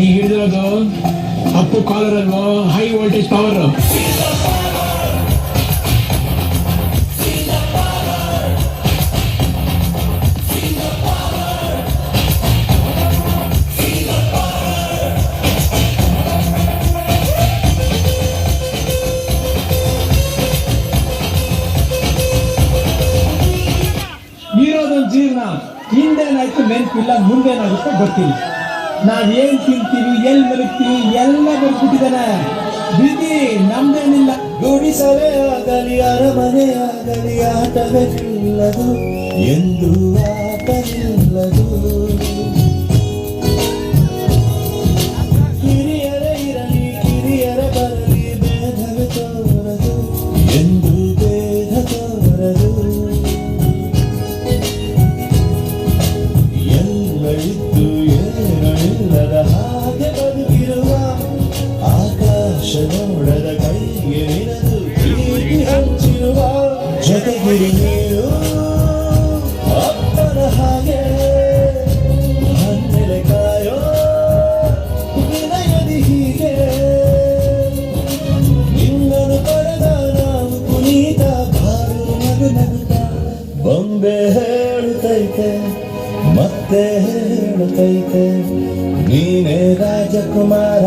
ನೀ ಹಿಡಿದಿರೋದು ಅಪ್ಪು ಕಾಲರ್ ಅಲ್ವೋ, high voltage power. ಇರೋದೊಂದು ಜೀವನ, ಹಿಂದೇನಾಯ್ತು ನೆನಪಿಲ್ಲ, ಮುಂದೇನಾಗುತ್ತೋ ಗೊತ್ತಿಲ್ಲ. ನಾವೇನ್ ತಿಂತೀವಿ, ಎಲ್ಲಿ ಮಲಗ್ತೀವಿ ಎಲ್ಲ ಬರ್ಬಿಟ್ಟಿದ್ದಾನೆ. ಬಿಡಿ ನಮ್ದೇನಿಲ್ಲ. ಗುಡಿಸಲೇ ಆಗಲಿ ಅರಮನೆ ಆಗಲಿ ಆಟವೇ ನಿಲ್ಲದು, ಎಂದು ಆಟ ನಿಲ್ಲದು. ಹಿರಿಯರೇ ಇರಲಿ ಕಿರಿಯರ ಬರಲಿ ಭೇದವೇ ತೋರದು, ಎಂದು ಭೇದ ತೋರದು. ಎಲ್ಲಳಿದ್ದು ಏನಿಲ್ಲದ ಹಾಗೆ ಬದುಕಿರುವ ಆಕಾಶ ನೋಡದ ಕೈಗೆ ನಿನದು ಪ್ರೀತಿ ಹಂಚಿರುವ ಜೊತೆಗಿರಿ ನೀರು ಅಪ್ಪನ ಹಾಗೆ ಹನ್ನೆಲೆ ಕಾಯೋ ವಿನಯದಿ ಹೀಗೆ. ನಿನ್ನನ್ನು ಪಡೆದ ನಾವು ಪುನೀತ ಬಾರು ನಗು ನಗುತ್ತ ಬೊಂಬೆ ಹೇಳುತ್ತೈತೆ ಮತ್ತೆ ಹೇಳುತ್ತೈತೆ ನೀನೇ ರಾಜಕುಮಾರ.